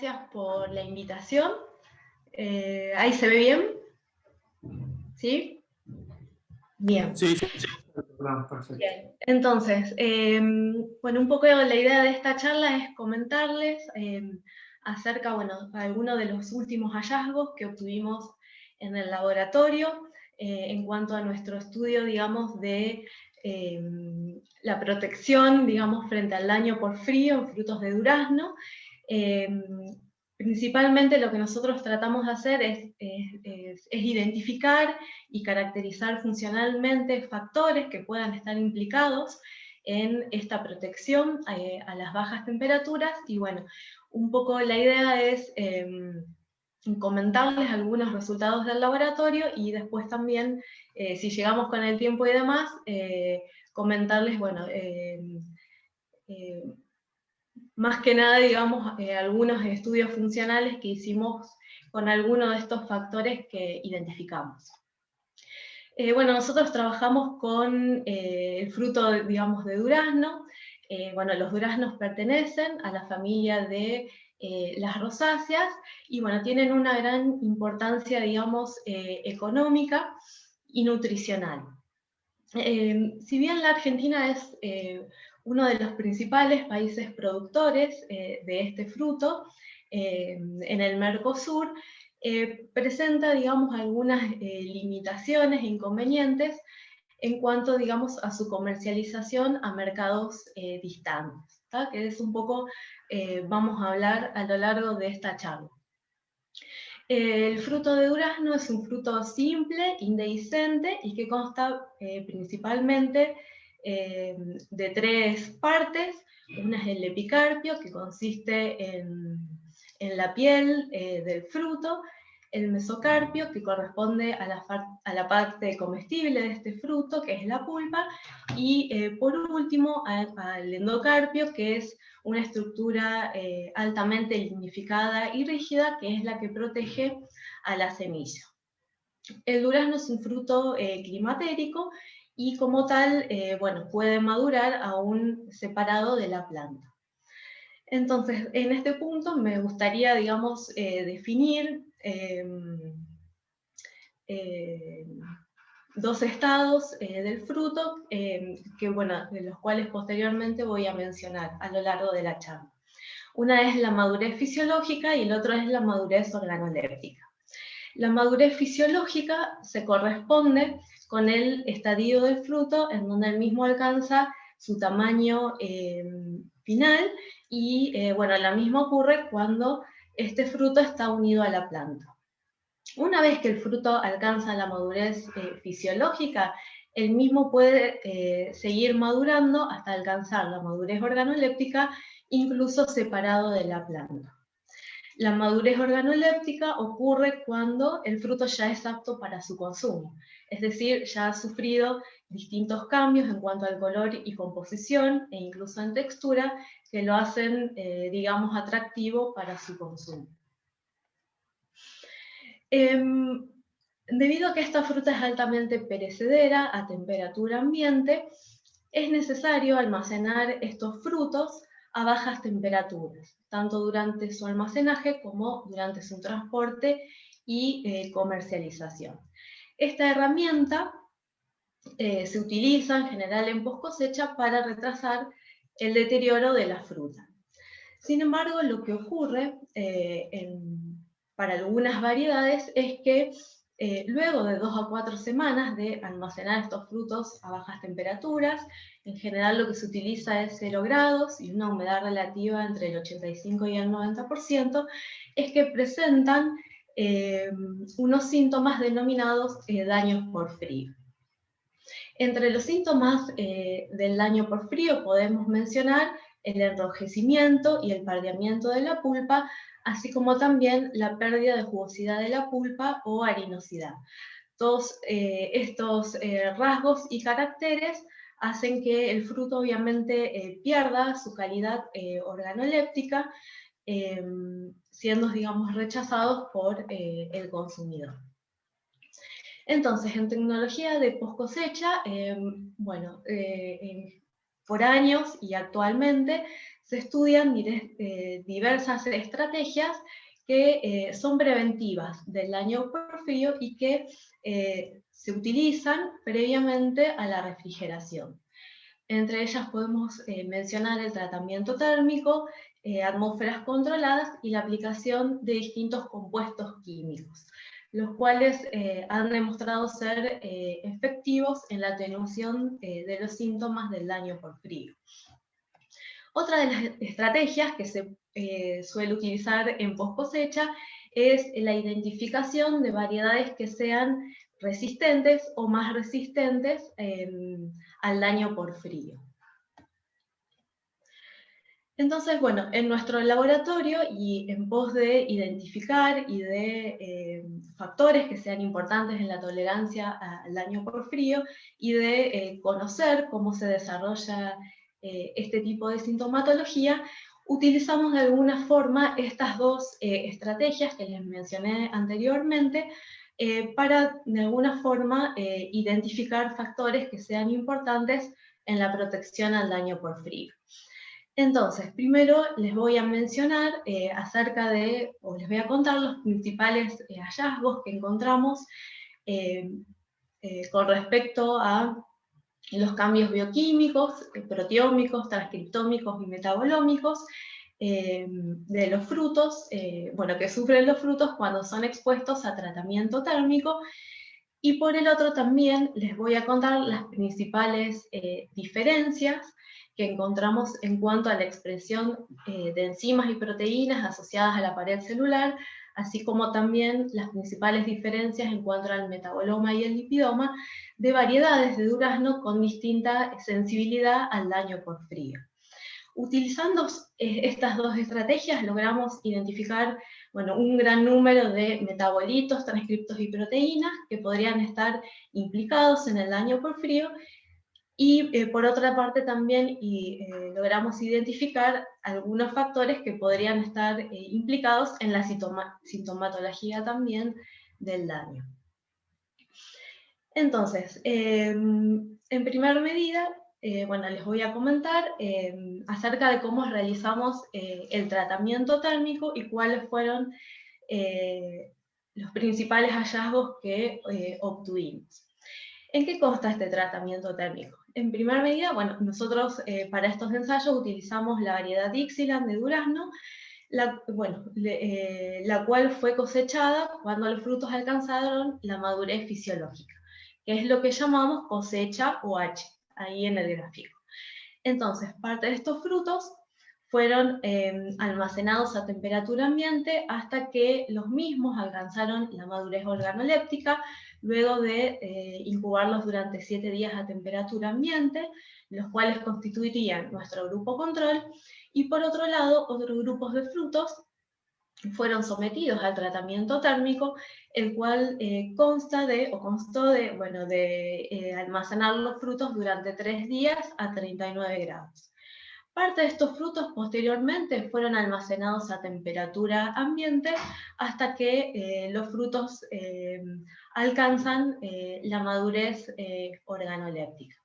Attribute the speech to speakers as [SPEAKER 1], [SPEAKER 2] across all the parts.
[SPEAKER 1] gracias por la invitación. ¿Ahí se ve bien? ¿Sí? Bien.
[SPEAKER 2] Sí, perfecto.
[SPEAKER 1] Bien. Entonces, bueno, un poco la idea de esta charla es comentarles acerca, bueno, de algunos de los últimos hallazgos que obtuvimos en el laboratorio en cuanto a nuestro estudio, digamos, de la protección, digamos, frente al daño por frío en frutos de durazno. Principalmente lo que nosotros tratamos de hacer es identificar y caracterizar funcionalmente factores que puedan estar implicados en esta protección a las bajas temperaturas. Y bueno, un poco la idea es comentarles algunos resultados del laboratorio y después también, si llegamos con el tiempo y demás, comentarles, bueno, más que nada, digamos, algunos estudios funcionales que hicimos con algunos de estos factores que identificamos. Bueno, nosotros trabajamos con el fruto, digamos, de durazno. Bueno, los duraznos pertenecen a la familia de las rosáceas y, bueno, tienen una gran importancia, digamos, económica y nutricional. Si bien la Argentina es uno de los principales países productores de este fruto en el Mercosur, presenta, digamos, algunas limitaciones e inconvenientes en cuanto, digamos, a su comercialización a mercados distantes, ¿tá? Que es un poco, vamos a hablar a lo largo de esta charla. El fruto de durazno es un fruto simple, indehiscente y que consta principalmente de tres partes. Una es el epicarpio, que consiste en la piel del fruto; el mesocarpio, que corresponde a la parte comestible de este fruto, que es la pulpa; y por último al endocarpio, que es una estructura altamente lignificada y rígida, que es la que protege a la semilla. El durazno es un fruto climatérico y como tal, bueno, puede madurar aún separado de la planta. Entonces, en este punto me gustaría, digamos, definir dos estados del fruto, que, bueno, de los cuales posteriormente voy a mencionar a lo largo de la charla. Una es la madurez fisiológica y el otro es la madurez organoléptica. La madurez fisiológica se corresponde con el estadio del fruto, en donde el mismo alcanza su tamaño final, y bueno, la misma ocurre cuando este fruto está unido a la planta. Una vez que el fruto alcanza la madurez fisiológica, el mismo puede seguir madurando hasta alcanzar la madurez organoléptica, incluso separado de la planta. La madurez organoléptica ocurre cuando el fruto ya es apto para su consumo, es decir, ya ha sufrido distintos cambios en cuanto al color y composición, e incluso en textura, que lo hacen, digamos, atractivo para su consumo. Debido a que esta fruta es altamente perecedera a temperatura ambiente, es necesario almacenar estos frutos a bajas temperaturas, tanto durante su almacenaje como durante su transporte y comercialización. Esta herramienta se utiliza en general en post cosecha para retrasar el deterioro de la fruta. Sin embargo, lo que ocurre para algunas variedades es que luego de 2 a 4 semanas de almacenar estos frutos a bajas temperaturas, en general lo que se utiliza es 0 grados y una humedad relativa entre el 85 y el 90%, es que presentan unos síntomas denominados daños por frío. Entre los síntomas del daño por frío podemos mencionar el enrojecimiento y el pardeamiento de la pulpa, así como también la pérdida de jugosidad de la pulpa o harinosidad. Todos estos rasgos y caracteres hacen que el fruto obviamente pierda su calidad organoléptica, siendo, digamos, rechazados por el consumidor. Entonces, en tecnología de post cosecha, bueno, por años y actualmente se estudian diversas estrategias que son preventivas del daño por frío y que se utilizan previamente a la refrigeración. Entre ellas podemos mencionar el tratamiento térmico, atmósferas controladas y la aplicación de distintos compuestos químicos, los cuales han demostrado ser efectivos en la atenuación de los síntomas del daño por frío. Otra de las estrategias que se suele utilizar en post cosecha es la identificación de variedades que sean resistentes o más resistentes al daño por frío. Entonces, bueno, en nuestro laboratorio y en pos de identificar y de factores que sean importantes en la tolerancia al daño por frío y de conocer cómo se desarrolla este tipo de sintomatología, utilizamos de alguna forma estas dos estrategias que les mencioné anteriormente para de alguna forma identificar factores que sean importantes en la protección al daño por frío. Entonces, primero les voy a mencionar o les voy a contar los principales hallazgos que encontramos con respecto a los cambios bioquímicos, proteómicos, transcriptómicos y metabolómicos de los frutos, que sufren los frutos cuando son expuestos a tratamiento térmico. Y por el otro también les voy a contar las principales diferencias que encontramos en cuanto a la expresión de enzimas y proteínas asociadas a la pared celular, así como también las principales diferencias en cuanto al metaboloma y el lipidoma de variedades de durazno con distinta sensibilidad al daño por frío. Utilizando estas dos estrategias logramos identificar un gran número de metabolitos, transcriptos y proteínas que podrían estar implicados en el daño por frío. Y por otra parte también logramos identificar algunos factores que podrían estar implicados en la sintomatología también del daño. Entonces, en primer medida, les voy a comentar acerca de cómo realizamos el tratamiento térmico y cuáles fueron los principales hallazgos que obtuvimos. ¿En qué consta este tratamiento térmico? En primer medida, nosotros para estos ensayos utilizamos la variedad Dixieland de durazno, la cual fue cosechada cuando los frutos alcanzaron la madurez fisiológica, que es lo que llamamos cosecha OH, ahí en el gráfico. Entonces, parte de estos frutos fueron almacenados a temperatura ambiente hasta que los mismos alcanzaron la madurez organoléptica, luego de incubarlos durante 7 días a temperatura ambiente, los cuales constituirían nuestro grupo control, y por otro lado, otros grupos de frutos fueron sometidos al tratamiento térmico, el cual constó de almacenar los frutos durante 3 días a 39 grados. Parte de estos frutos posteriormente fueron almacenados a temperatura ambiente hasta que los frutos alcanzan la madurez organoléptica.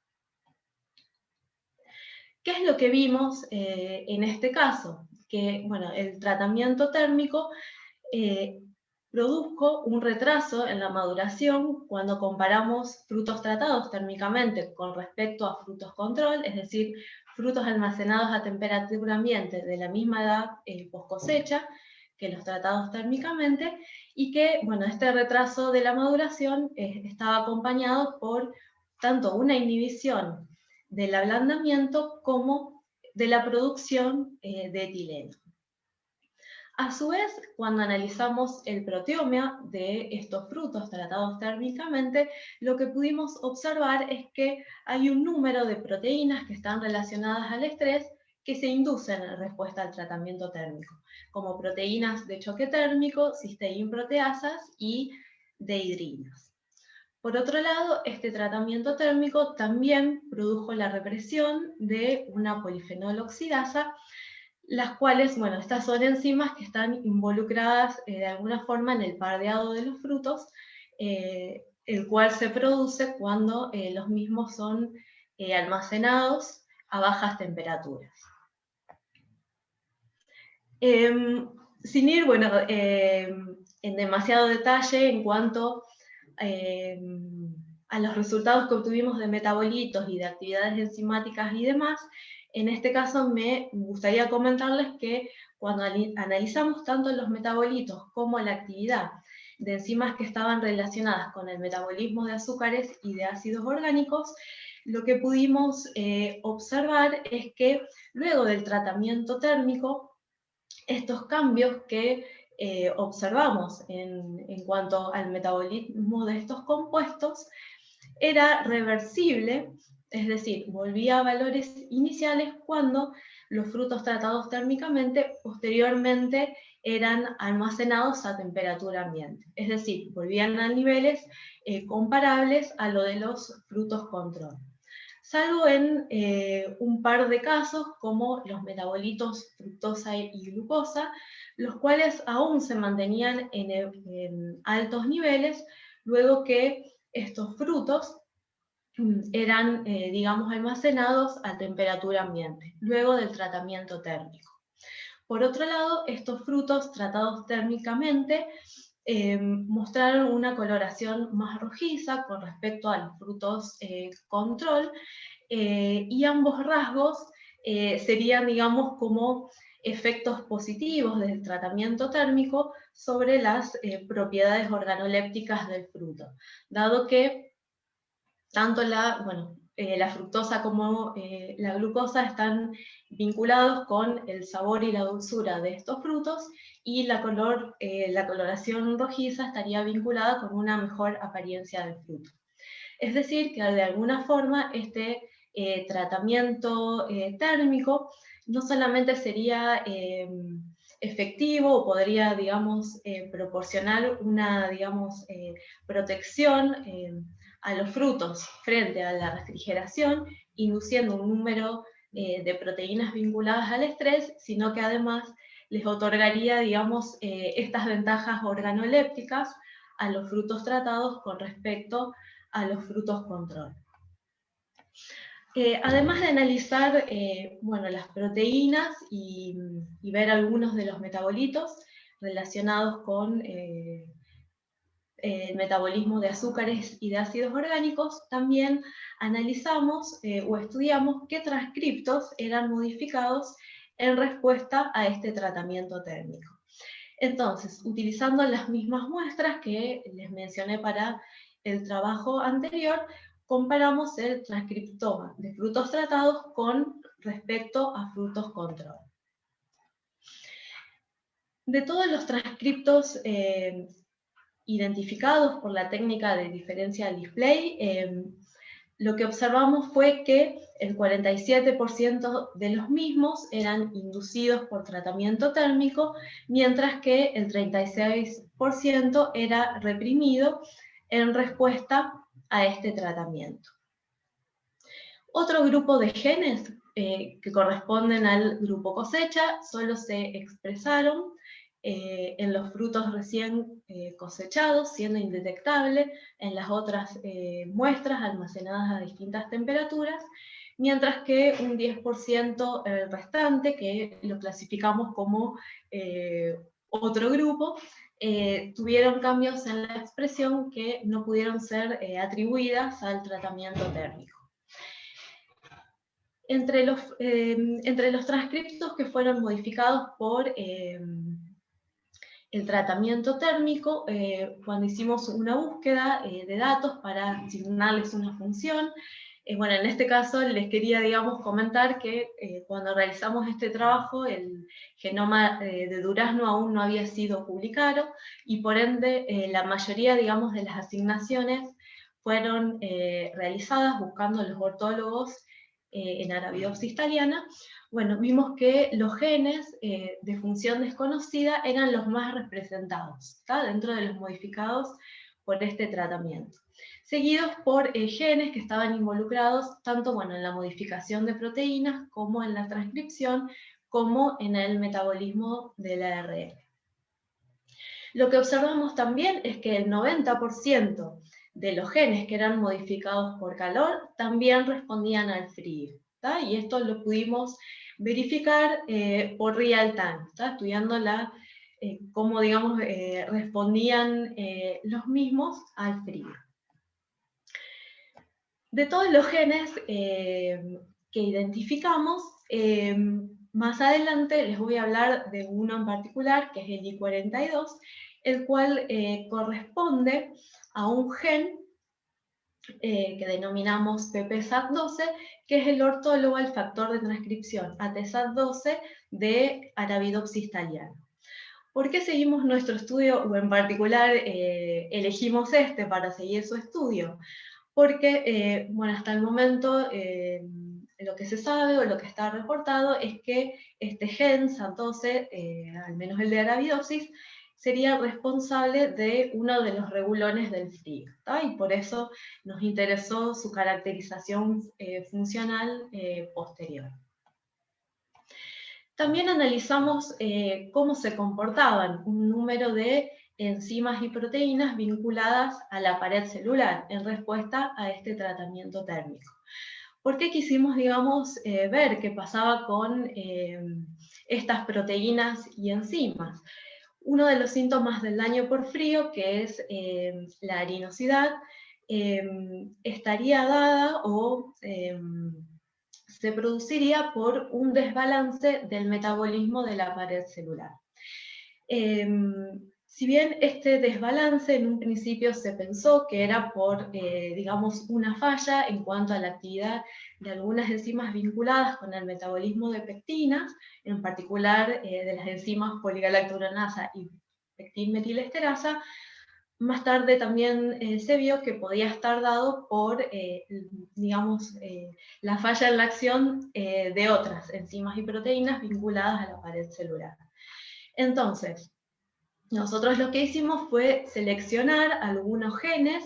[SPEAKER 1] ¿Qué es lo que vimos en este caso? Que el tratamiento térmico produjo un retraso en la maduración cuando comparamos frutos tratados térmicamente con respecto a frutos control, es decir, frutos almacenados a temperatura ambiente de la misma edad post cosecha que los tratados térmicamente, y que este retraso de la maduración estaba acompañado por tanto una inhibición del ablandamiento como de la producción de etileno. A su vez, cuando analizamos el proteoma de estos frutos tratados térmicamente, lo que pudimos observar es que hay un número de proteínas que están relacionadas al estrés que se inducen en respuesta al tratamiento térmico, como proteínas de choque térmico, cisteinproteasas y dehidrinas. Por otro lado, este tratamiento térmico también produjo la represión de una polifenol oxidasa, las cuales, estas son enzimas que están involucradas de alguna forma en el pardeado de los frutos, el cual se produce cuando los mismos son almacenados a bajas temperaturas. Sin ir, bueno, en demasiado detalle en cuanto a los resultados que obtuvimos de metabolitos y de actividades enzimáticas y demás, en este caso me gustaría comentarles que cuando analizamos tanto los metabolitos como la actividad de enzimas que estaban relacionadas con el metabolismo de azúcares y de ácidos orgánicos, lo que pudimos observar es que luego del tratamiento térmico, estos cambios que observamos en cuanto al metabolismo de estos compuestos era reversible, es decir, volvía a valores iniciales cuando los frutos tratados térmicamente posteriormente eran almacenados a temperatura ambiente. Es decir, volvían a niveles comparables a lo de los frutos control. Salvo en un par de casos como los metabolitos fructosa y glucosa, los cuales aún se mantenían en altos niveles luego que estos frutos eran, digamos, almacenados a temperatura ambiente, luego del tratamiento térmico. Por otro lado, estos frutos tratados térmicamente mostraron una coloración más rojiza con respecto a los frutos control, y ambos rasgos serían, digamos, como efectos positivos del tratamiento térmico sobre las propiedades organolépticas del fruto, dado que tanto la fructosa como la glucosa están vinculados con el sabor y la dulzura de estos frutos, y la coloración rojiza estaría vinculada con una mejor apariencia del fruto. Es decir, que de alguna forma este tratamiento térmico no solamente sería efectivo o podría, digamos, proporcionar una, digamos, protección a los frutos frente a la refrigeración, induciendo un número de proteínas vinculadas al estrés, sino que además les otorgaría, digamos, estas ventajas organolépticas a los frutos tratados con respecto a los frutos control. Además de analizar las proteínas y ver algunos de los metabolitos relacionados con el metabolismo de azúcares y de ácidos orgánicos, también analizamos o estudiamos qué transcriptos eran modificados en respuesta a este tratamiento térmico. Entonces, utilizando las mismas muestras que les mencioné para el trabajo anterior, comparamos el transcriptoma de frutos tratados con respecto a frutos control. De todos los transcriptos identificados por la técnica de differential display, lo que observamos fue que el 47% de los mismos eran inducidos por tratamiento térmico, mientras que el 36% era reprimido en respuesta a este tratamiento. Otro grupo de genes que corresponden al grupo cosecha solo se expresaron en los frutos recién cosechados, siendo indetectable en las otras muestras almacenadas a distintas temperaturas, mientras que un 10% restante, que lo clasificamos como otro grupo, tuvieron cambios en la expresión que no pudieron ser atribuidas al tratamiento térmico. Entre los transcriptos que fueron modificados por el tratamiento térmico, cuando hicimos una búsqueda de datos para asignarles una función, en este caso les quería, digamos, comentar que cuando realizamos este trabajo, el genoma de durazno aún no había sido publicado, y por ende la mayoría, digamos, de las asignaciones fueron realizadas buscando los ortólogos en Arabidopsis thaliana. Bueno, vimos que los genes de función desconocida eran los más representados, ¿tá? Dentro de los modificados por este tratamiento, seguidos por genes que estaban involucrados tanto en la modificación de proteínas, como en la transcripción, como en el metabolismo del ARN. Lo que observamos también es que el 90% de los genes que eran modificados por calor también respondían al frío, ¿tá? Y esto lo pudimos verificar por real time, ¿está? Estudiando cómo, digamos, respondían los mismos al frío. De todos los genes que identificamos, más adelante les voy a hablar de uno en particular, que es el I42, el cual corresponde a un gen que denominamos PPSAT12, que es el ortólogo al factor de transcripción ATSAT12 de Arabidopsis thaliana. ¿Por qué seguimos nuestro estudio, o en particular elegimos este para seguir su estudio? Porque, bueno, hasta el momento lo que se sabe o lo que está reportado es que este gen, SAT12, al menos el de Arabidopsis, sería responsable de uno de los regulones del frío, ¿tá? Y por eso nos interesó su caracterización funcional posterior. También analizamos cómo se comportaban un número de enzimas y proteínas vinculadas a la pared celular en respuesta a este tratamiento térmico. ¿Por qué quisimos, digamos, ver qué pasaba con estas proteínas y enzimas? Uno de los síntomas del daño por frío, que es la harinosidad, estaría dada o se produciría por un desbalance del metabolismo de la pared celular. Si bien este desbalance en un principio se pensó que era por, digamos, una falla en cuanto a la actividad de algunas enzimas vinculadas con el metabolismo de pectinas, en particular de las enzimas poligalacturonasa y pectinmetilesterasa, más tarde también se vio que podía estar dado por, digamos, la falla en la acción de otras enzimas y proteínas vinculadas a la pared celular. Entonces, nosotros lo que hicimos fue seleccionar algunos genes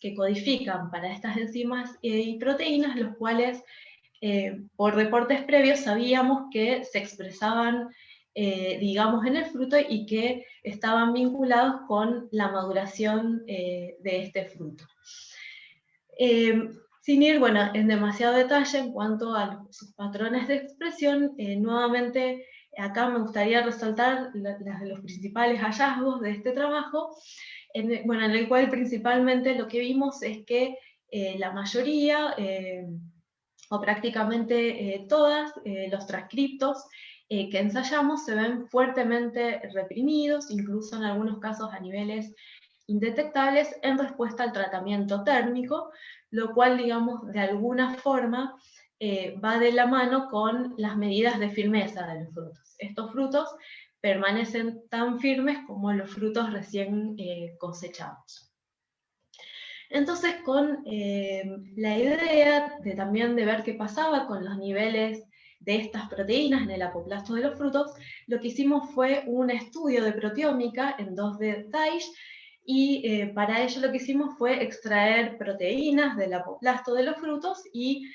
[SPEAKER 1] que codifican para estas enzimas y proteínas, los cuales por reportes previos sabíamos que se expresaban, digamos, en el fruto y que estaban vinculados con la maduración de este fruto. Sin ir, bueno, en demasiado detalle en cuanto a sus patrones de expresión, nuevamente acá me gustaría resaltar los principales hallazgos de este trabajo, en el cual principalmente lo que vimos es que la mayoría, o prácticamente todas, los transcriptos que ensayamos se ven fuertemente reprimidos, incluso en algunos casos a niveles indetectables en respuesta al tratamiento térmico, lo cual, digamos, de alguna forma va de la mano con las medidas de firmeza de los frutos. Estos frutos permanecen tan firmes como los frutos recién cosechados. Entonces, con la idea también de ver qué pasaba con los niveles de estas proteínas en el apoplasto de los frutos, lo que hicimos fue un estudio de proteómica en 2D Daish, y para ello lo que hicimos fue extraer proteínas del apoplasto de los frutos y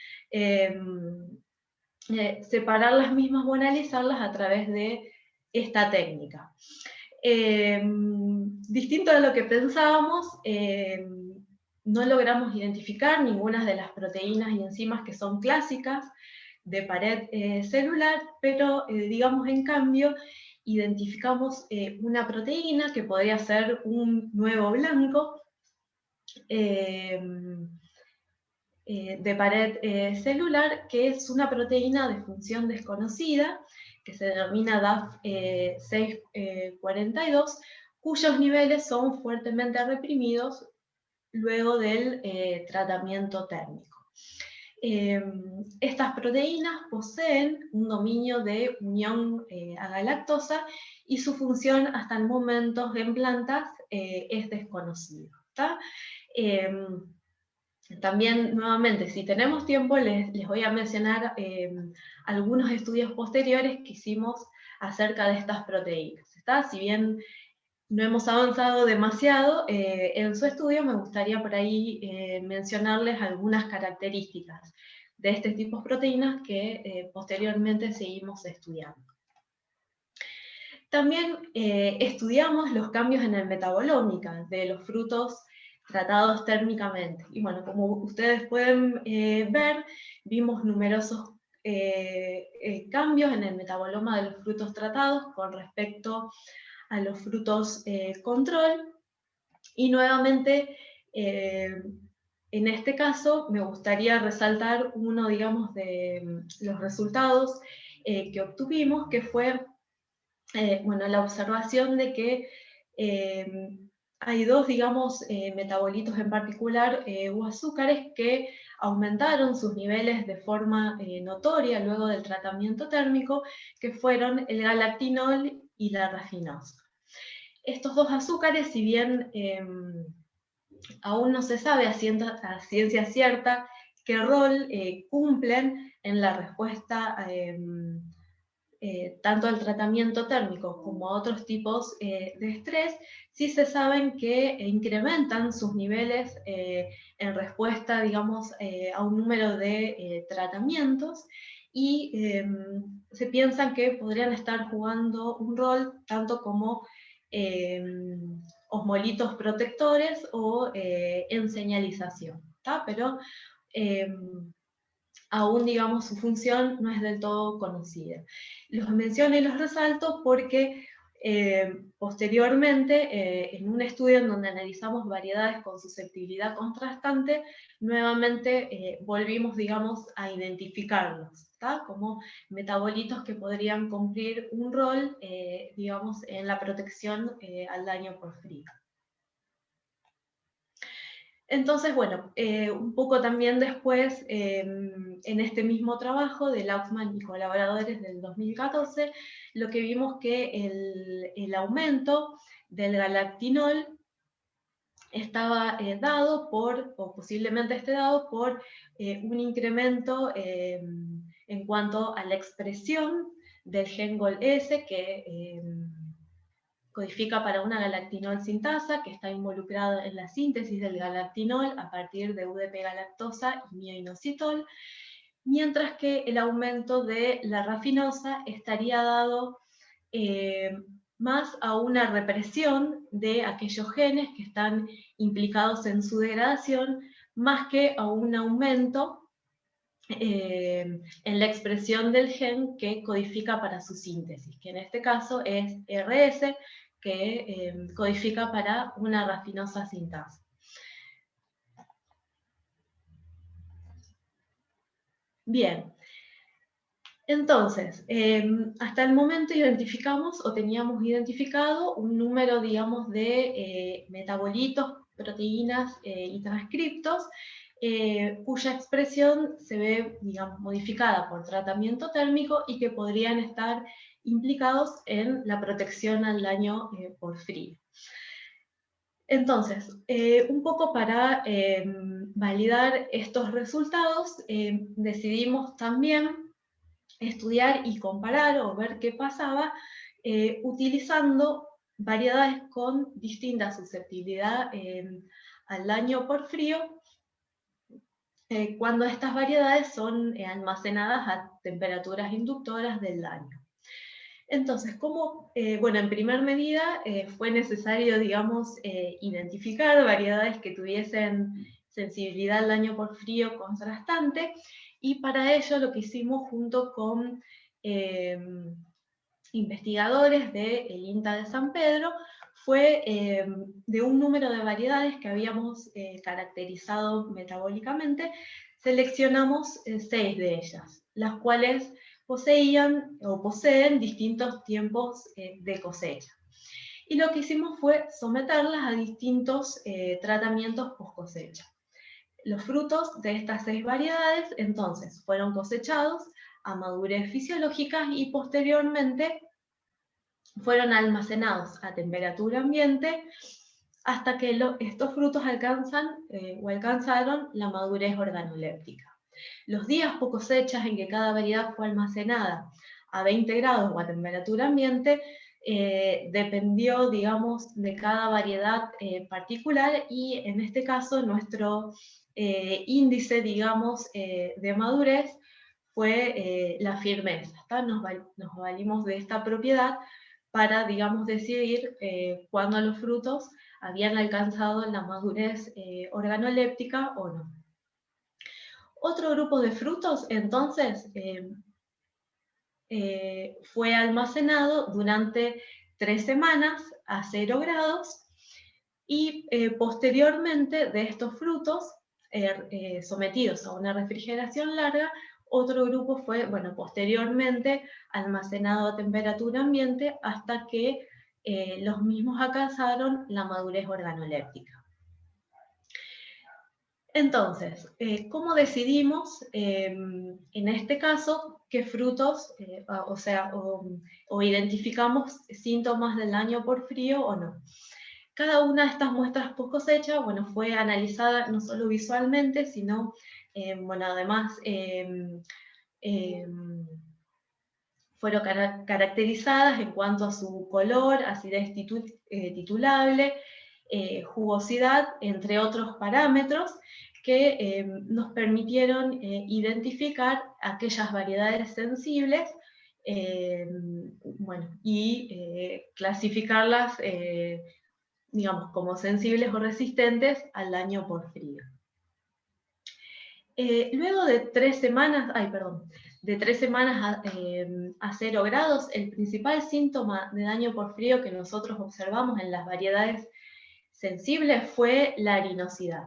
[SPEAKER 1] separar las mismas o analizarlas a través de esta técnica. Distinto de lo que pensábamos, no logramos identificar ninguna de las proteínas y enzimas que son clásicas de pared celular, pero digamos en cambio identificamos una proteína que podría ser un nuevo blanco de pared celular, que es una proteína de función desconocida, que se denomina DAF642, cuyos niveles son fuertemente reprimidos luego del tratamiento térmico. Estas proteínas poseen un dominio de unión a galactosa y su función hasta el momento en plantas es desconocido, ¿tá? También, nuevamente, si tenemos tiempo, les voy a mencionar algunos estudios posteriores que hicimos acerca de estas proteínas, ¿está? Si bien no hemos avanzado demasiado en su estudio, me gustaría por ahí mencionarles algunas características de este tipo de proteínas que posteriormente seguimos estudiando. También estudiamos los cambios en el metabolómica de los frutos tratados térmicamente. Y bueno, como ustedes pueden ver, vimos numerosos cambios en el metaboloma de los frutos tratados con respecto a los frutos control. Y nuevamente, en este caso, me gustaría resaltar uno, digamos, de los resultados que obtuvimos, que fue bueno, la observación de que hay dos, digamos, metabolitos en particular o azúcares que aumentaron sus niveles de forma notoria luego del tratamiento térmico, que fueron el galactinol y la rafinosa. Estos dos azúcares, si bien aún no se sabe a ciencia cierta qué rol cumplen en la respuesta tanto al tratamiento térmico como a otros tipos de estrés, sí se saben que incrementan sus niveles en respuesta, digamos, a un número de tratamientos, y se piensan que podrían estar jugando un rol tanto como osmolitos protectores o en señalización, ¿tá? Pero aún, digamos, su función no es del todo conocida. Los menciono y los resalto porque posteriormente, en un estudio en donde analizamos variedades con susceptibilidad contrastante, nuevamente volvimos, digamos, a identificarlos, ¿tá? Como metabolitos que podrían cumplir un rol, digamos, en la protección al daño por frío. Entonces, bueno, un poco también después, en este mismo trabajo de Lauxman y colaboradores del 2014, lo que vimos que el aumento del galactinol estaba dado por, o posiblemente esté dado por, un incremento en cuanto a la expresión del gen GOL-S, que codifica para una galactinol sintasa, que está involucrada en la síntesis del galactinol a partir de UDP-galactosa y mioinositol, mientras que el aumento de la rafinosa estaría dado más a una represión de aquellos genes que están implicados en su degradación, más que a un aumento en la expresión del gen que codifica para su síntesis, que en este caso es RS, que codifica para una rafinosa sintasa. Bien, entonces, hasta el momento identificamos o teníamos identificado un número, digamos, de metabolitos, proteínas y transcriptos cuya expresión se ve, digamos, modificada por tratamiento térmico y que podrían estar implicados en la protección al daño por frío. Entonces, un poco para validar estos resultados, decidimos también estudiar y comparar o ver qué pasaba utilizando variedades con distinta susceptibilidad al daño por frío, cuando estas variedades son almacenadas a temperaturas inductoras del daño. Entonces, bueno, en primer medida fue necesario, digamos, identificar variedades que tuviesen sensibilidad al daño por frío contrastante, y para ello lo que hicimos junto con investigadores del INTA de San Pedro fue de un número de variedades que habíamos caracterizado metabólicamente, seleccionamos 6 de ellas, las cuales poseían o poseen distintos tiempos de cosecha. Y lo que hicimos fue someterlas a distintos tratamientos post cosecha. Los frutos de estas 6 variedades entonces fueron cosechados a madurez fisiológica y posteriormente fueron almacenados a temperatura ambiente hasta que estos frutos alcanzaron la madurez organoléptica. Los días por cosechas en que cada variedad fue almacenada a 20 grados o a temperatura ambiente dependió, digamos, de cada variedad particular, y en este caso nuestro índice, digamos, de madurez fue la firmeza. Nos valimos de esta propiedad para, digamos, decidir cuándo los frutos habían alcanzado la madurez organoléptica o no. Otro grupo de frutos, entonces, fue almacenado durante 3 semanas a 0 grados y posteriormente de estos frutos, sometidos a una refrigeración larga, otro grupo fue, bueno, posteriormente almacenado a temperatura ambiente hasta que los mismos alcanzaron la madurez organoléptica. Entonces, ¿cómo decidimos, en este caso, qué frutos, o identificamos síntomas del daño por frío o no? Cada una de estas muestras post cosecha, bueno, fue analizada no solo visualmente, sino, bueno, además, fueron caracterizadas en cuanto a su color, acidez titulable, jugosidad, entre otros parámetros que nos permitieron identificar aquellas variedades sensibles, bueno, y clasificarlas, digamos, como sensibles o resistentes al daño por frío. Luego de 3 semanas, de 3 semanas a 0 grados, el principal síntoma de daño por frío que nosotros observamos en las variedades sensibles fue la harinosidad.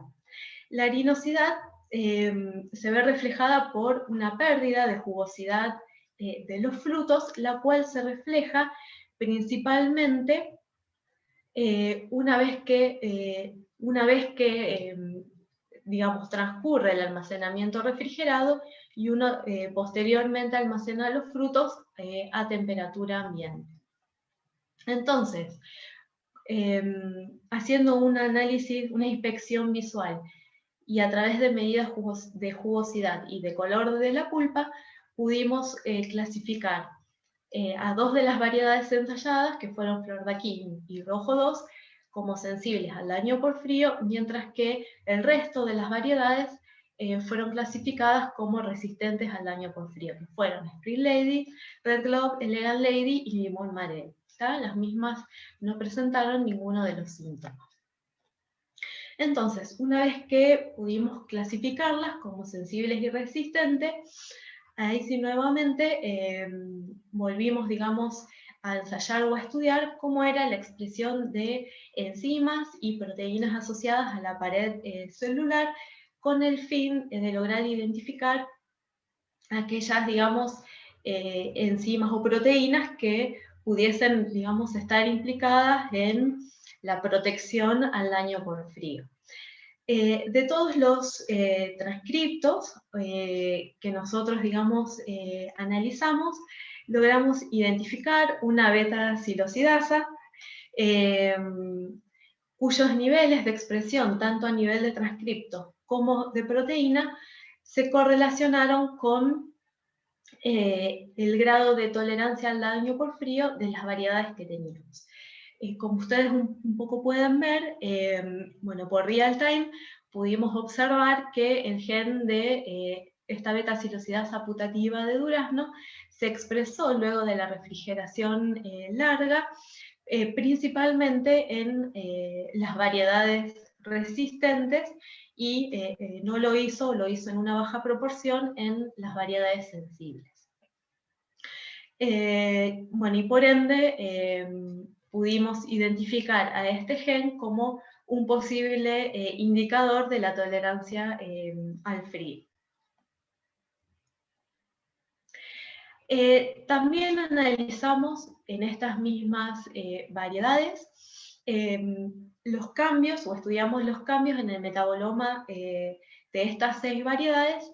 [SPEAKER 1] La harinosidad se ve reflejada por una pérdida de jugosidad de los frutos, la cual se refleja principalmente una vez que digamos, transcurre el almacenamiento refrigerado y uno posteriormente almacena los frutos a temperatura ambiente. Entonces, haciendo un análisis, una inspección visual y a través de medidas de jugosidad y de color de la pulpa, pudimos clasificar a 2 de las variedades ensayadas, que fueron Flor de Aquí y Rojo 2, como sensibles al daño por frío, mientras que el resto de las variedades fueron clasificadas como resistentes al daño por frío, que fueron Spring Lady, Red Glove, Elegant Lady y Limón Marel. Las mismas no presentaron ninguno de los síntomas. Entonces, una vez que pudimos clasificarlas como sensibles y resistentes, ahí sí nuevamente volvimos, digamos, a ensayar o a estudiar cómo era la expresión de enzimas y proteínas asociadas a la pared celular, con el fin de lograr identificar aquellas, digamos, enzimas o proteínas que pudiesen, digamos, estar implicadas en la protección al daño por frío. De todos los transcriptos que nosotros, digamos, analizamos, logramos identificar una beta-silosidasa, cuyos niveles de expresión, tanto a nivel de transcripto como de proteína, se correlacionaron con el grado de tolerancia al daño por frío de las variedades que teníamos. Como ustedes un poco pueden ver, bueno, por real time pudimos observar que el gen de esta beta-silosidasa putativa de durazno se expresó luego de la refrigeración larga, principalmente en las variedades resistentes, y no lo hizo en una baja proporción en las variedades sensibles. Bueno, y por ende pudimos identificar a este gen como un posible indicador de la tolerancia al frío. También analizamos en estas mismas variedades los cambios, o estudiamos los cambios en el metaboloma de estas 6 variedades,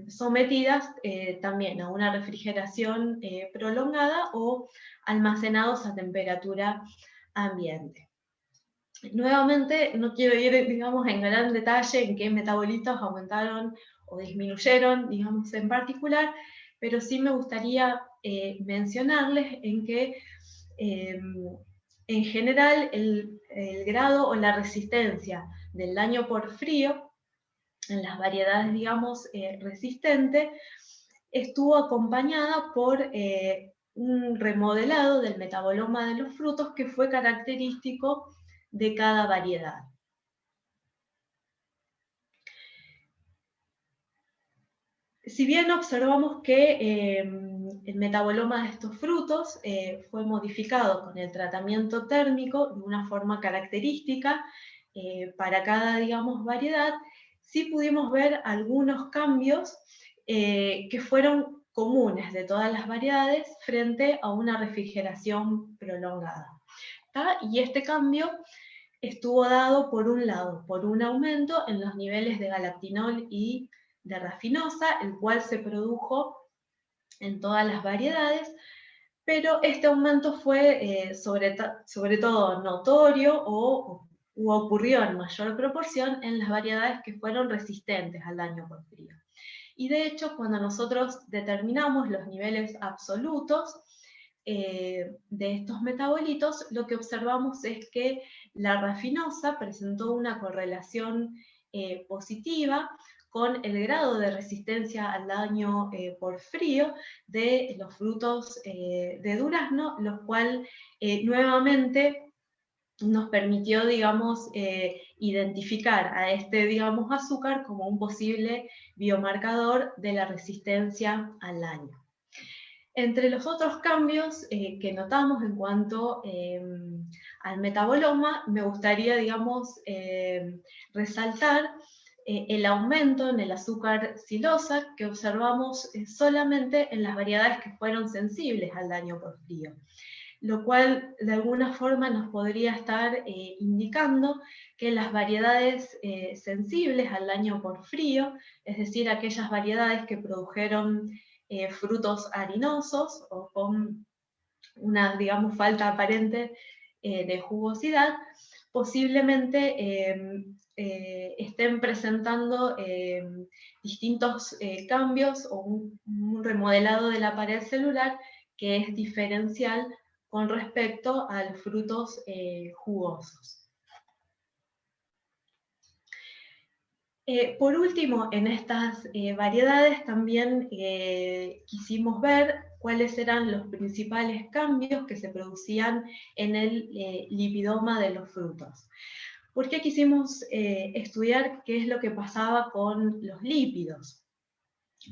[SPEAKER 1] sometidas también a una refrigeración prolongada o almacenados a temperatura ambiente. Nuevamente, no quiero ir, digamos, en gran detalle en qué metabolitos aumentaron o disminuyeron, digamos, en particular, pero sí me gustaría mencionarles en que, en general, el grado o la resistencia del daño por frío en las variedades, digamos, resistentes, estuvo acompañada por un remodelado del metaboloma de los frutos que fue característico de cada variedad. Si bien observamos que el metaboloma de estos frutos fue modificado con el tratamiento térmico de una forma característica para cada, digamos, variedad, sí pudimos ver algunos cambios que fueron comunes de todas las variedades frente a una refrigeración prolongada. ¿Tá? Y este cambio estuvo dado, por un lado, por un aumento en los niveles de galactinol y de rafinosa, el cual se produjo en todas las variedades, pero este aumento fue sobre todo notorio o ocurrió en mayor proporción en las variedades que fueron resistentes al daño por frío. Y de hecho, cuando nosotros determinamos los niveles absolutos de estos metabolitos, lo que observamos es que la rafinosa presentó una correlación positiva con el grado de resistencia al daño por frío de los frutos de durazno, lo cual nuevamente nos permitió, digamos, identificar a este, digamos, azúcar como un posible biomarcador de la resistencia al daño. Entre los otros cambios que notamos en cuanto al metaboloma, me gustaría, digamos, resaltar el aumento en el azúcar silosa que observamos solamente en las variedades que fueron sensibles al daño por frío, lo cual de alguna forma nos podría estar indicando que las variedades sensibles al daño por frío, es decir, aquellas variedades que produjeron frutos harinosos o con una, digamos, falta aparente de jugosidad, posiblemente estén presentando distintos cambios o un remodelado de la pared celular que es diferencial con respecto a los frutos jugosos. Por último, en estas variedades también quisimos ver cuáles eran los principales cambios que se producían en el lipidoma de los frutos. ¿Por qué quisimos estudiar qué es lo que pasaba con los lípidos?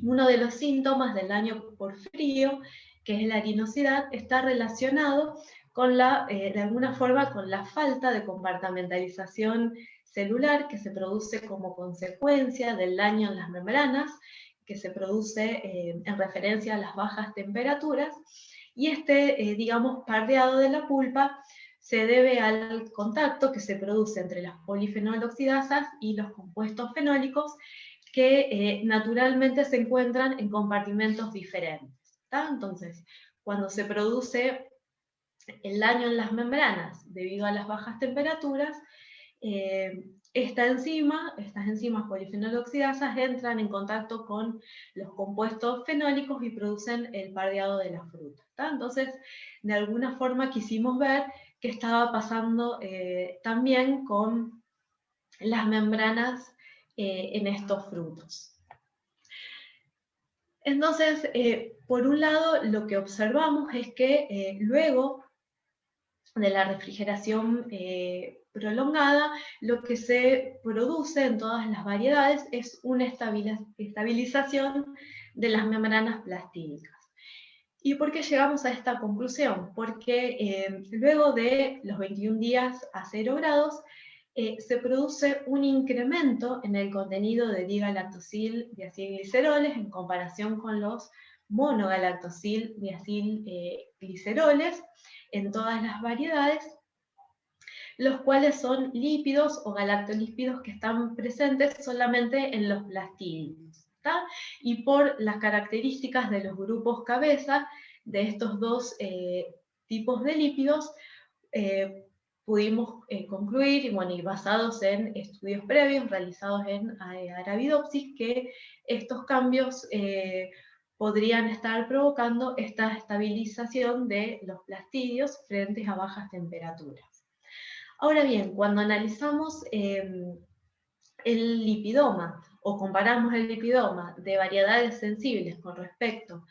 [SPEAKER 1] Uno de los síntomas del daño por frío, que es la harinosidad, está relacionado con de alguna forma con la falta de compartimentalización celular que se produce como consecuencia del daño en las membranas, que se produce en referencia a las bajas temperaturas, y digamos, pardeado de la pulpa se debe al contacto que se produce entre las polifenoloxidasas y los compuestos fenólicos que naturalmente se encuentran en compartimentos diferentes. ¿Tá? Entonces, cuando se produce el daño en las membranas debido a las bajas temperaturas, estas enzimas polifenoloxidasas entran en contacto con los compuestos fenólicos y producen el pardeado de la fruta. ¿Tá? Entonces, de alguna forma quisimos ver qué estaba pasando también con las membranas en estos frutos. Entonces, por un lado, lo que observamos es que luego de la refrigeración prolongada, lo que se produce en todas las variedades es una estabilización de las membranas plastídicas. ¿Y por qué llegamos a esta conclusión? Porque luego de los 21 días a 0 grados, se produce un incremento en el contenido de digalactosil diacilgliceroles en comparación con los monogalactosil diacilgliceroles en todas las variedades, los cuales son lípidos o galactolípidos que están presentes solamente en los plastídicos. ¿Tá? Y por las características de los grupos cabeza de estos dos tipos de lípidos, pudimos concluir, y basados en estudios previos realizados en Arabidopsis, que estos cambios podrían estar provocando esta estabilización de los plastidios frente a bajas temperaturas. Ahora bien, cuando analizamos el lipidoma o comparamos el lipidoma de variedades sensibles con respecto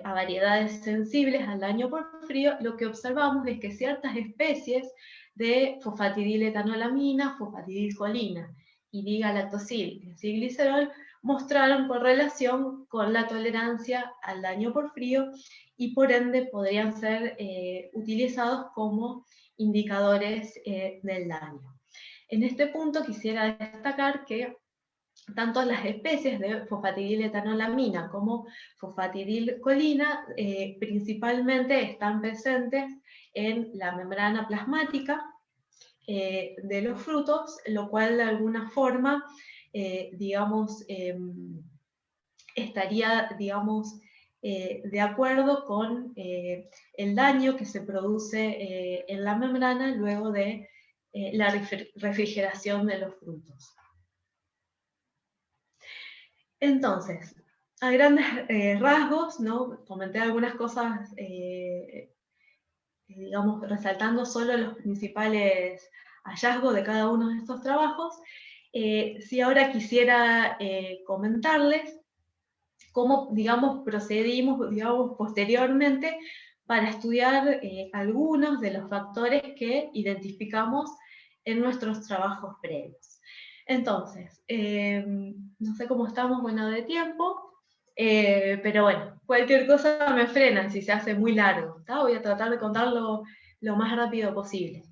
[SPEAKER 1] a variedades sensibles al daño por frío, lo que observamos es que ciertas especies de fosfatidiletanolamina, fosfatidilcolina y digalactosil, diacilglicerol, mostraron correlación con la tolerancia al daño por frío y por ende podrían ser utilizados como indicadores del daño. En este punto quisiera destacar que tanto las especies de fosfatidiletanolamina como fosfatidilcolina principalmente están presentes en la membrana plasmática de los frutos, lo cual de alguna forma, digamos, estaría, digamos, de acuerdo con el daño que se produce en la membrana luego de la refrigeración de los frutos. Entonces, a grandes rasgos, ¿no? Comenté algunas cosas, digamos, resaltando solo los principales hallazgos de cada uno de estos trabajos. Si ahora quisiera comentarles cómo, digamos, procedimos, digamos, posteriormente para estudiar algunos de los factores que identificamos en nuestros trabajos previos. Entonces, no sé cómo estamos, bueno, de tiempo, pero bueno, cualquier cosa me frena si se hace muy largo, ¿tá? Voy a tratar de contarlo lo más rápido posible.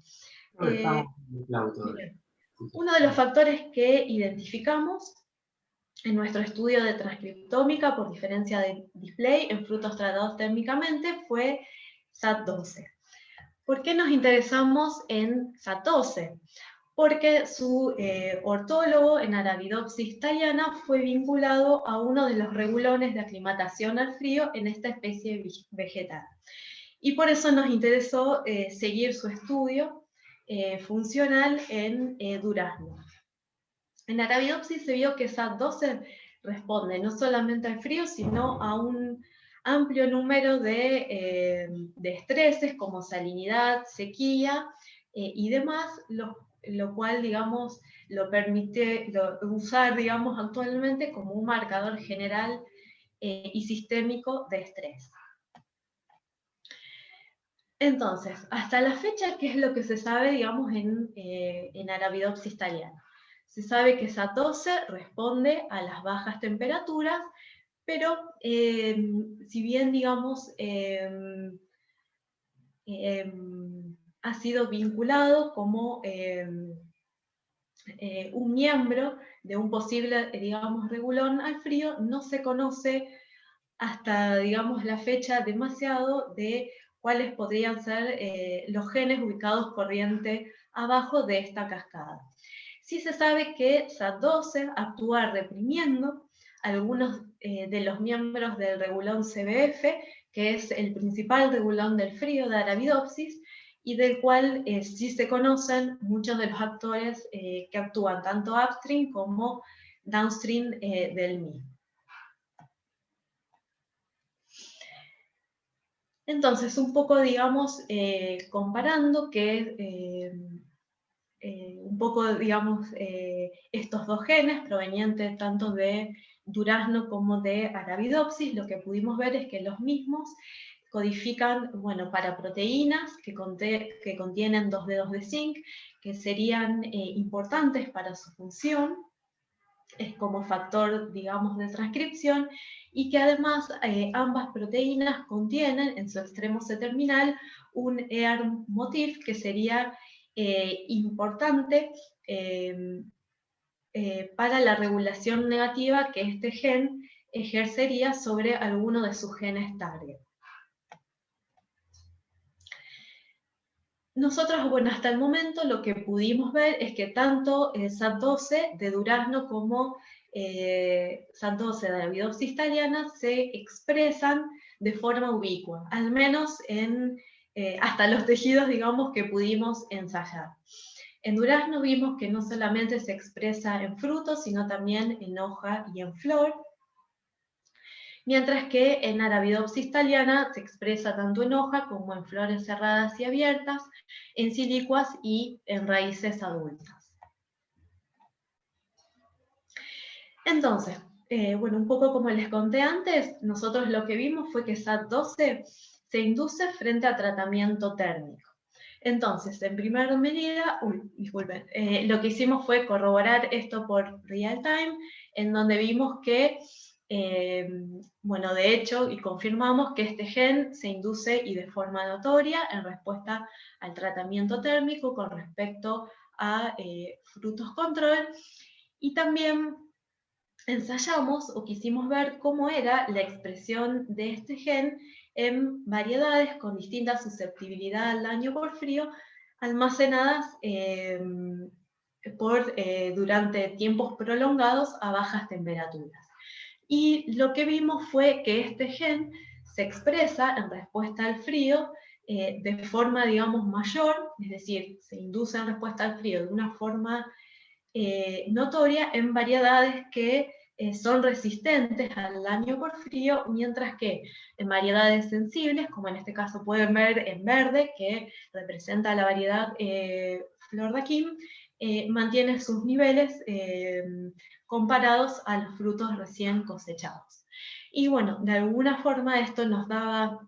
[SPEAKER 1] Uno de los factores que identificamos en nuestro estudio de transcriptómica por diferencia de display en frutos tratados térmicamente fue SAT12. ¿Por qué nos interesamos en SAT12? Porque su ortólogo en Arabidopsis thaliana fue vinculado a uno de los regulones de aclimatación al frío en esta especie vegetal. Y por eso nos interesó seguir su estudio funcional en durazno. En Arabidopsis se vio que SAT12 responde no solamente al frío, sino a un amplio número de estreses como salinidad, sequía y demás, lo cual, digamos, lo permite usar, digamos, actualmente como un marcador general y sistémico de estrés. Entonces, hasta la fecha, ¿qué es lo que se sabe, digamos, en Arabidopsis thaliana? Se sabe que SAT12 responde a las bajas temperaturas, pero si bien, digamos, ha sido vinculado como un miembro de un posible, digamos, regulón al frío, no se conoce hasta, digamos, la fecha demasiado de cuáles podrían ser los genes ubicados corriente abajo de esta cascada. Sí se sabe que SAT12 actúa reprimiendo algunos de los miembros del regulón CBF, que es el principal regulón del frío de Arabidopsis, y del cual sí se conocen muchos de los actores que actúan tanto upstream como downstream del mismo. Entonces, un poco, digamos, comparando que un poco, digamos, estos dos genes provenientes tanto de durazno como de Arabidopsis, lo que pudimos ver es que los mismos codifican, bueno, para proteínas que contienen 2 dedos de zinc, que serían importantes para su función, como factor, digamos, de transcripción, y que además ambas proteínas contienen en su extremo C-terminal un EAR motif que sería importante para la regulación negativa que este gen ejercería sobre alguno de sus genes target. Nosotros, bueno, hasta el momento lo que pudimos ver es que tanto SAT12 de durazno como SAT12 de Arabidopsis thaliana se expresan de forma ubicua, al menos en hasta los tejidos, digamos, que pudimos ensayar. En durazno vimos que no solamente se expresa en frutos, sino también en hoja y en flor, mientras que en Arabidopsis thaliana se expresa tanto en hoja como en flores cerradas y abiertas, en silicuas y en raíces adultas. Entonces, bueno, un poco como les conté antes, nosotros lo que vimos fue que SAT12 se induce frente a tratamiento térmico. Entonces, en primera medida, disculpen, lo que hicimos fue corroborar esto por real time en donde vimos que, bueno, de hecho, y confirmamos que este gen se induce y de forma notoria en respuesta al tratamiento térmico con respecto a frutos control, y también ensayamos o quisimos ver cómo era la expresión de este gen en variedades con distinta susceptibilidad al daño por frío, almacenadas durante tiempos prolongados a bajas temperaturas. Y lo que vimos fue que este gen se expresa en respuesta al frío de forma, digamos, mayor, es decir, se induce en respuesta al frío de una forma notoria en variedades que son resistentes al daño por frío, mientras que en variedades sensibles, como en este caso pueden ver en verde, que representa la variedad Flor de Kim, mantiene sus niveles comparados a los frutos recién cosechados. Y bueno, de alguna forma esto nos daba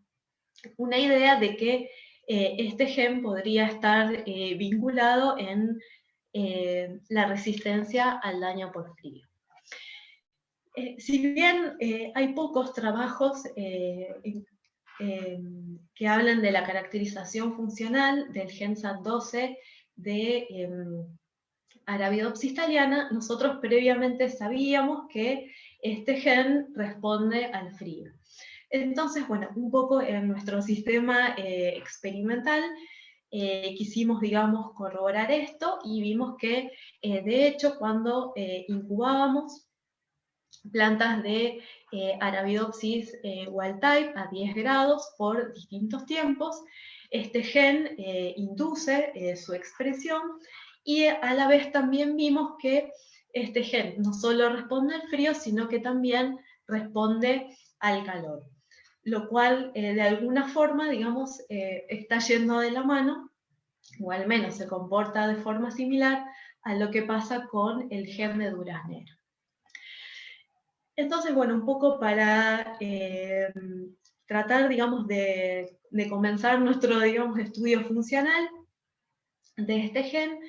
[SPEAKER 1] una idea de que este gen podría estar vinculado en la resistencia al daño por frío. Si bien hay pocos trabajos que hablan de la caracterización funcional del gen SAT12 de Arabidopsis thaliana, nosotros previamente sabíamos que este gen responde al frío. Entonces, bueno, un poco en nuestro sistema experimental quisimos, digamos, corroborar esto y vimos que, de hecho, cuando incubábamos plantas de Arabidopsis wild type a 10 grados por distintos tiempos, este gen induce su expresión, y a la vez también vimos que este gen no solo responde al frío, sino que también responde al calor, lo cual de alguna forma, digamos, está yendo de la mano, o al menos se comporta de forma similar a lo que pasa con el gen de duraznero. Entonces, bueno, un poco para tratar, digamos, de comenzar nuestro, digamos, estudio funcional de este gen,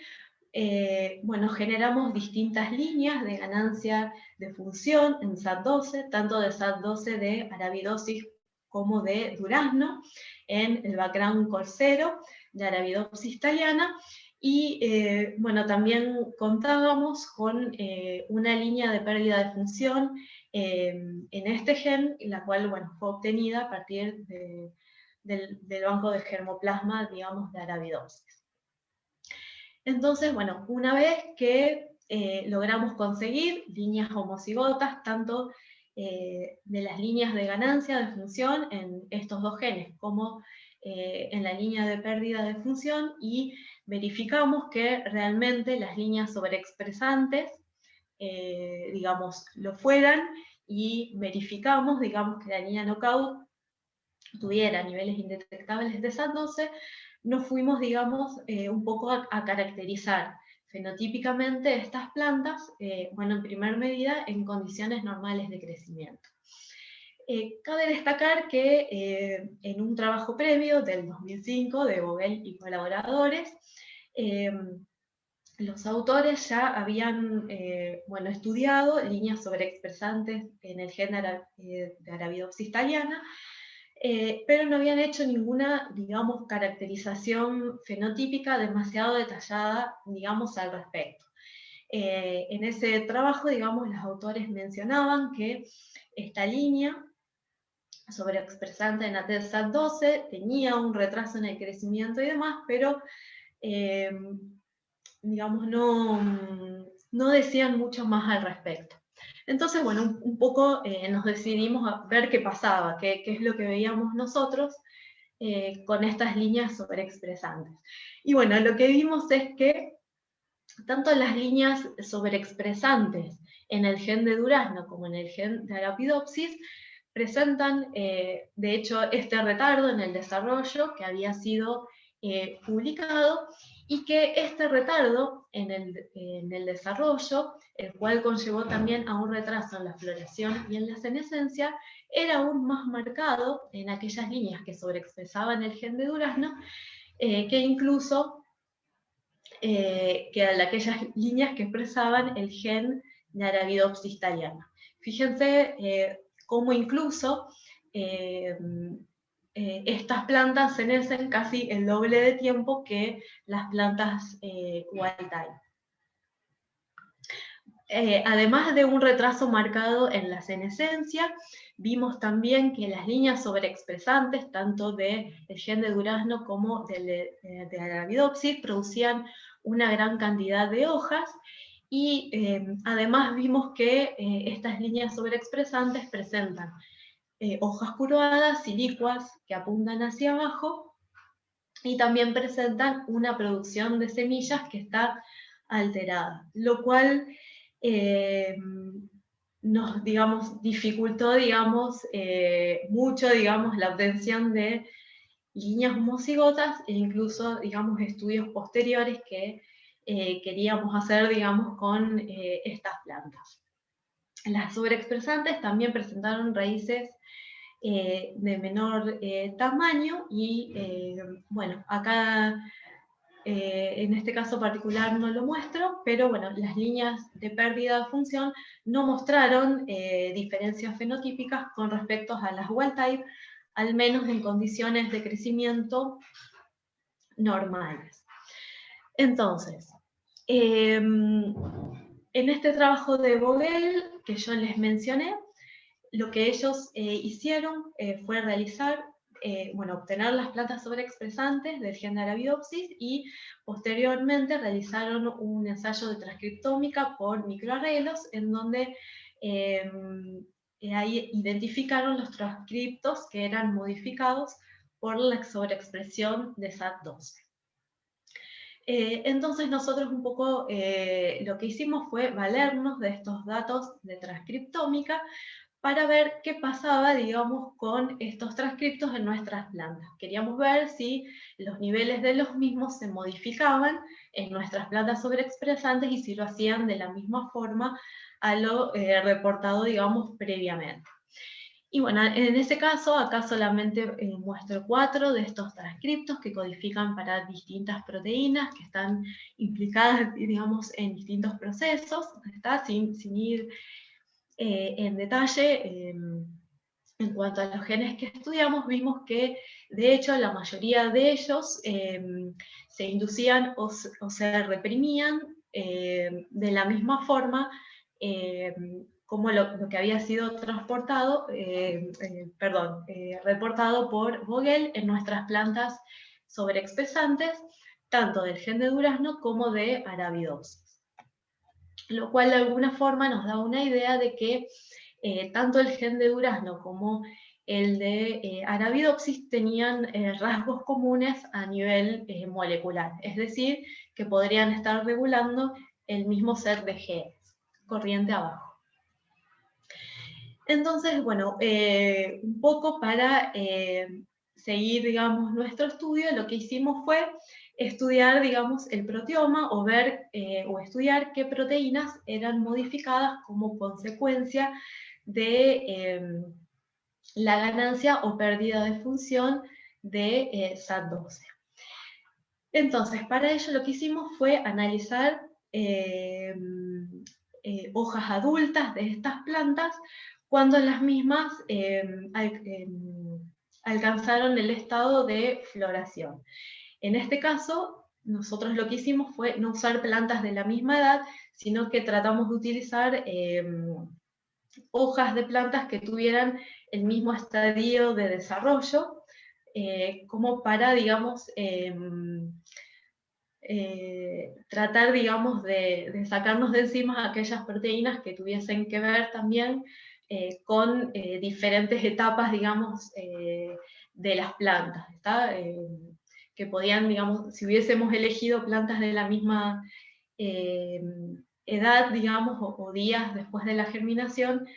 [SPEAKER 1] bueno, generamos distintas líneas de ganancia de función en SAT12, tanto de SAT12 de Arabidopsis como de durazno, en el background corsero de Arabidopsis thaliana, y bueno, también contábamos con una línea de pérdida de función en este gen, la cual, bueno, fue obtenida a partir del banco de germoplasma, digamos, de Arabidopsis. Entonces, bueno, una vez que logramos conseguir líneas homocigotas, tanto de las líneas de ganancia de función en estos dos genes, como en la línea de pérdida de función, y verificamos que realmente las líneas sobreexpresantes, digamos, lo fueran, y verificamos, digamos, que la línea knockout tuviera niveles indetectables de SAT12, nos fuimos, digamos, un poco a caracterizar fenotípicamente estas plantas, bueno, en primer medida, en condiciones normales de crecimiento. Cabe destacar que en un trabajo previo del 2005 de Vogel y colaboradores, los autores ya habían bueno, estudiado líneas sobreexpresantes en el gen de Arabidopsis thaliana, pero no habían hecho ninguna, digamos, caracterización fenotípica demasiado detallada, digamos, al respecto. En ese trabajo, digamos, los autores mencionaban que esta línea sobreexpresante en ATSAT12 tenía un retraso en el crecimiento y demás, pero digamos, no decían mucho más al respecto. Entonces, bueno, un poco nos decidimos a ver qué pasaba, qué es lo que veíamos nosotros con estas líneas sobreexpresantes. Y bueno, lo que vimos es que tanto las líneas sobreexpresantes en el gen de durazno como en el gen de Arabidopsis presentan, de hecho, este retardo en el desarrollo que había sido publicado, y que este retardo en el desarrollo, el cual conllevó también a un retraso en la floración y en la senescencia, era aún más marcado en aquellas líneas que sobreexpresaban el gen de durazno, que incluso que en aquellas líneas que expresaban el gen de Arabidopsis thaliana. Fíjense cómo incluso estas plantas senescen casi el doble de tiempo que las plantas wild type. Además de un retraso marcado en la senescencia, vimos también que las líneas sobreexpresantes, tanto del gen de durazno como de Arabidopsis, producían una gran cantidad de hojas, y además vimos que estas líneas sobreexpresantes presentan hojas curvadas, silicuas, que apuntan hacia abajo, y también presentan una producción de semillas que está alterada, lo cual nos, digamos, dificultó, digamos, mucho, digamos, la obtención de líneas homocigotas e incluso, digamos, estudios posteriores que queríamos hacer, digamos, con estas plantas. Las sobreexpresantes también presentaron raíces de menor tamaño y, bueno, acá en este caso particular no lo muestro, pero bueno, las líneas de pérdida de función no mostraron diferencias fenotípicas con respecto a las wild type, al menos en condiciones de crecimiento normales. Entonces, en este trabajo de Vogel que yo les mencioné, lo que ellos hicieron fue realizar, bueno, obtener las plantas sobreexpresantes del gen de Arabidopsis, y posteriormente realizaron un ensayo de transcriptómica por microarreglos, en donde ahí identificaron los transcriptos que eran modificados por la sobreexpresión de SAT12. Entonces nosotros un poco lo que hicimos fue valernos de estos datos de transcriptómica para ver qué pasaba, digamos, con estos transcriptos en nuestras plantas. Queríamos ver si los niveles de los mismos se modificaban en nuestras plantas sobreexpresantes y si lo hacían de la misma forma a lo reportado, digamos, previamente. Y bueno, en ese caso, acá solamente muestro 4 de estos transcriptos que codifican para distintas proteínas que están implicadas, digamos, en distintos procesos, ¿está? Sin ir en detalle. En cuanto a los genes que estudiamos, vimos que de hecho la mayoría de ellos se inducían o se reprimían de la misma forma como lo que había sido transportado, reportado por Vogel en nuestras plantas sobreexpresantes, tanto del gen de durazno como de Arabidopsis. Lo cual de alguna forma nos da una idea de que tanto el gen de durazno como el de Arabidopsis tenían rasgos comunes a nivel molecular, es decir, que podrían estar regulando el mismo set de genes, corriente abajo. Entonces, bueno, un poco para seguir, digamos, nuestro estudio, lo que hicimos fue estudiar, digamos, el proteoma, o ver o estudiar qué proteínas eran modificadas como consecuencia de la ganancia o pérdida de función de SAT12. Entonces, para ello lo que hicimos fue analizar hojas adultas de estas plantas cuando las mismas alcanzaron el estado de floración. En este caso, nosotros lo que hicimos fue no usar plantas de la misma edad, sino que tratamos de utilizar hojas de plantas que tuvieran el mismo estadio de desarrollo, como para, digamos, tratar, digamos, de sacarnos de encima aquellas proteínas que tuviesen que ver también con diferentes etapas, digamos, de las plantas, ¿está? Que podían, digamos, si hubiésemos elegido plantas de la misma edad, digamos, o días después de la germinación,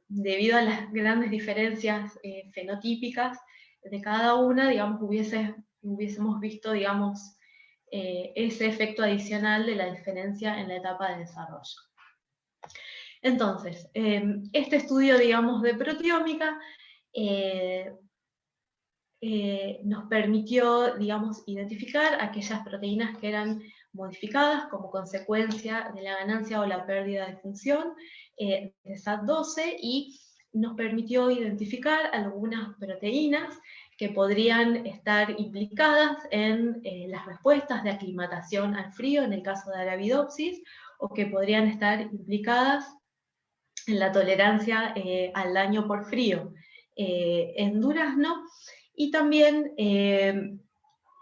[SPEAKER 1] debido a las grandes diferencias fenotípicas de cada una, digamos, hubiésemos visto, digamos, ese efecto adicional de la diferencia en la etapa de desarrollo. Entonces, este estudio, digamos, de proteómica nos permitió, digamos, identificar aquellas proteínas que eran modificadas como consecuencia de la ganancia o la pérdida de función de SAT12, y nos permitió identificar algunas proteínas que podrían estar implicadas en las respuestas de aclimatación al frío en el caso de Arabidopsis, o que podrían estar implicadas en la tolerancia al daño por frío en durazno, y también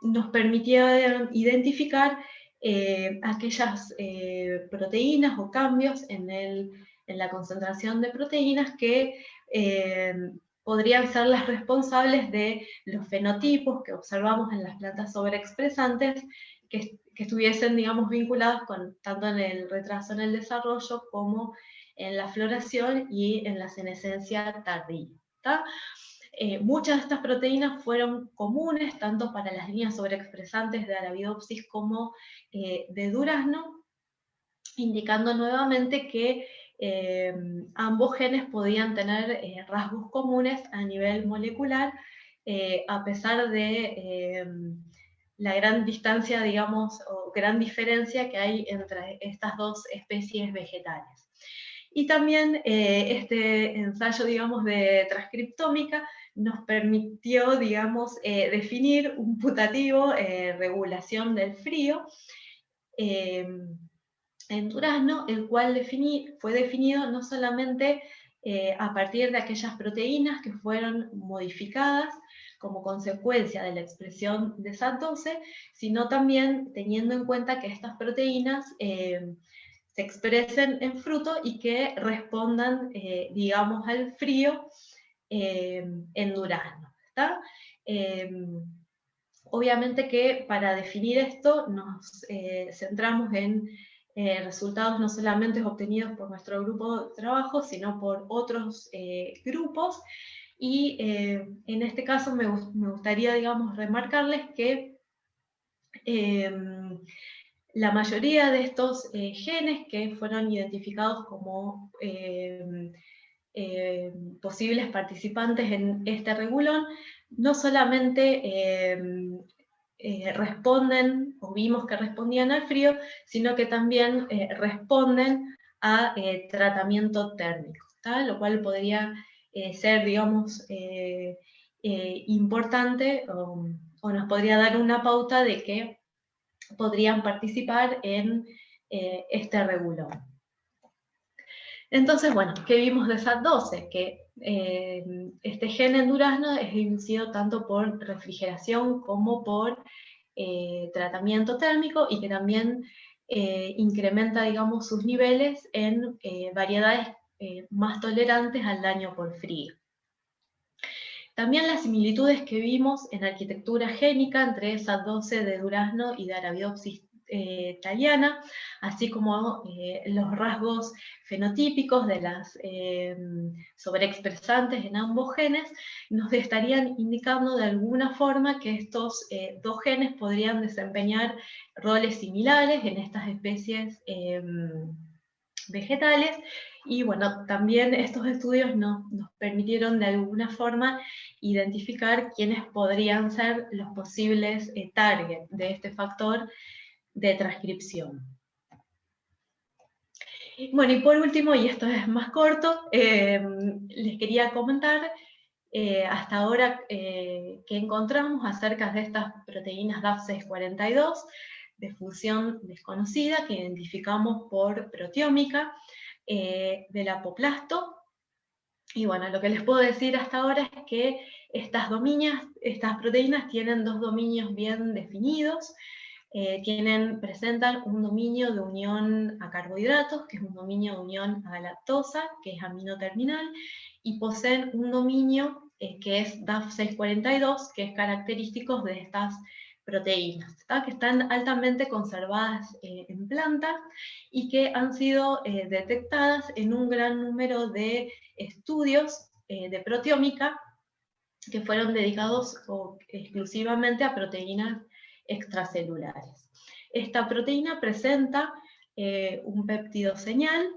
[SPEAKER 1] nos permitía identificar aquellas proteínas o cambios en la concentración de proteínas que podrían ser las responsables de los fenotipos que observamos en las plantas sobreexpresantes, que estuviesen, digamos, vinculadas tanto en el retraso en el desarrollo como en la floración y en la senescencia tardía. Muchas de estas proteínas fueron comunes tanto para las líneas sobreexpresantes de Arabidopsis como de durazno, indicando nuevamente que ambos genes podían tener rasgos comunes a nivel molecular, a pesar de la gran distancia, digamos, o gran diferencia que hay entre estas dos especies vegetales. Y también este ensayo, digamos, de transcriptómica nos permitió, digamos, definir un putativo, regulación del frío, en durazno, el cual fue definido no solamente a partir de aquellas proteínas que fueron modificadas como consecuencia de la expresión de SAT12, sino también teniendo en cuenta que estas proteínas se expresen en fruto y que respondan, digamos, al frío en durazno. ¿Está? Obviamente que para definir esto nos centramos en resultados no solamente obtenidos por nuestro grupo de trabajo, sino por otros grupos, y en este caso me gustaría, digamos, remarcarles que la mayoría de estos genes que fueron identificados como posibles participantes en este regulón, no solamente responden, o vimos que respondían al frío, sino que también responden a tratamiento térmico, ¿tá? Lo cual podría ser, digamos, importante, o nos podría dar una pauta de que podrían participar en este regulón. Entonces, bueno, ¿qué vimos de SAT12? Que este gen en durazno es inducido tanto por refrigeración como por tratamiento térmico, y que también incrementa, digamos, sus niveles en variedades más tolerantes al daño por frío. También las similitudes que vimos en arquitectura génica entre SAT12 de durazno y de Arabidopsis thaliana, así como los rasgos fenotípicos de las sobreexpresantes en ambos genes, nos estarían indicando de alguna forma que estos dos genes podrían desempeñar roles similares en estas especies vegetales. Y bueno, también estos estudios nos permitieron de alguna forma identificar quiénes podrían ser los posibles targets de este factor de transcripción. Bueno, y por último, y esto es más corto, les quería comentar hasta ahora que encontramos acerca de estas proteínas DAF642 de función desconocida que identificamos por proteómica del apoplasto. Y bueno, lo que les puedo decir hasta ahora es que estas proteínas tienen dos dominios bien definidos. Presentan un dominio de unión a carbohidratos, que es un dominio de unión a lactosa, que es aminoterminal, y poseen un dominio que es DAF642, que es característico de estas proteínas, ¿tá? Que están altamente conservadas en plantas y que han sido detectadas en un gran número de estudios de proteómica que fueron dedicados exclusivamente a proteínas extracelulares. Esta proteína presenta un péptido señal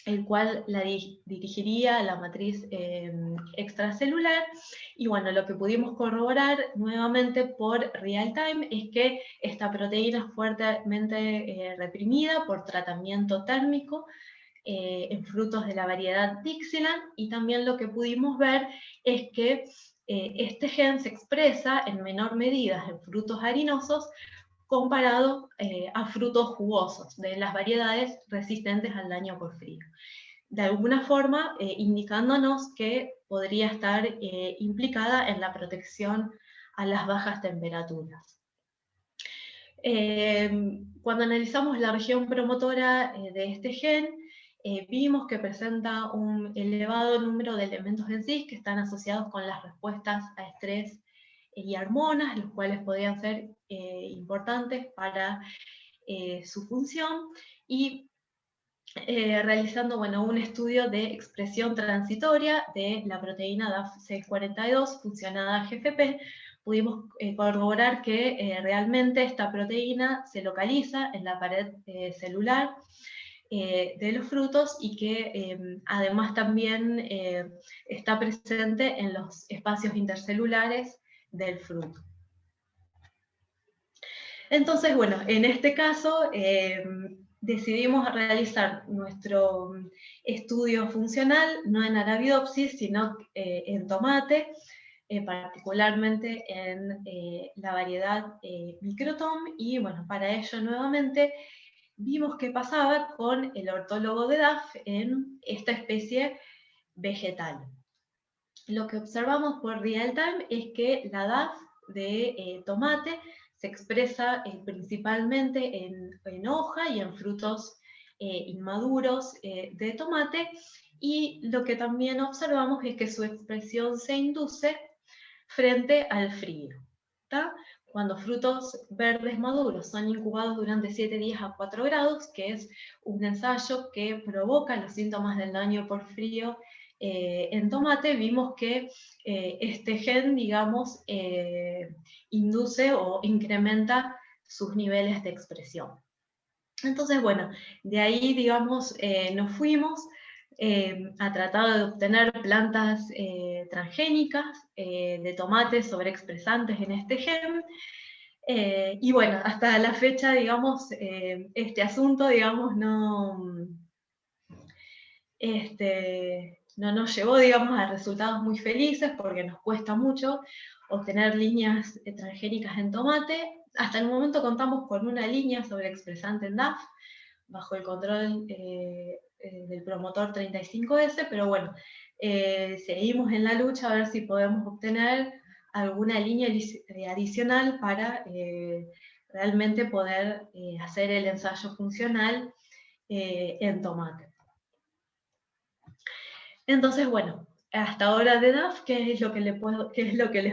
[SPEAKER 1] el cual la dirigiría a la matriz extracelular. Y bueno, lo que pudimos corroborar nuevamente por real time es que esta proteína es fuertemente reprimida por tratamiento térmico en frutos de la variedad Dixieland, y también lo que pudimos ver es que este gen se expresa en menor medida en frutos harinosos comparado a frutos jugosos de las variedades resistentes al daño por frío. De alguna forma, indicándonos que podría estar implicada en la protección a las bajas temperaturas. Cuando analizamos la región promotora de este gen, vimos que presenta un elevado número de elementos en sí que están asociados con las respuestas a estrés y hormonas, los cuales podrían ser importantes para su función, y realizando un estudio de expresión transitoria de la proteína DAF642 funcionada a GFP, pudimos corroborar que realmente esta proteína se localiza en la pared celular de los frutos, y que además también está presente en los espacios intercelulares del fruto. Entonces, bueno, en este caso decidimos realizar nuestro estudio funcional no en Arabidopsis, sino en tomate, particularmente en la variedad Microtom, y bueno, para ello nuevamente vimos qué pasaba con el ortólogo de DAF en esta especie vegetal. Lo que observamos por real time es que la DAF de tomate se expresa principalmente en hoja y en frutos inmaduros de tomate, y lo que también observamos es que su expresión se induce frente al frío. ¿Tá? Cuando frutos verdes maduros son incubados durante 7 días a 4 grados, que es un ensayo que provoca los síntomas del daño por frío en tomate, vimos que este gen, digamos, induce o incrementa sus niveles de expresión. Entonces, bueno, de ahí, digamos, nos fuimos a tratar de obtener plantas transgénicas de tomates sobreexpresantes en este gen. Y bueno, hasta la fecha, digamos, este asunto, digamos, no nos llevó, digamos, a resultados muy felices, porque nos cuesta mucho obtener líneas transgénicas en tomate. Hasta el momento contamos con una línea sobreexpresante en DAF, bajo el control del promotor 35S, pero bueno, seguimos en la lucha a ver si podemos obtener alguna línea adicional para realmente poder hacer el ensayo funcional en tomate. Entonces, bueno, hasta ahora de DAF, ¿qué es lo que les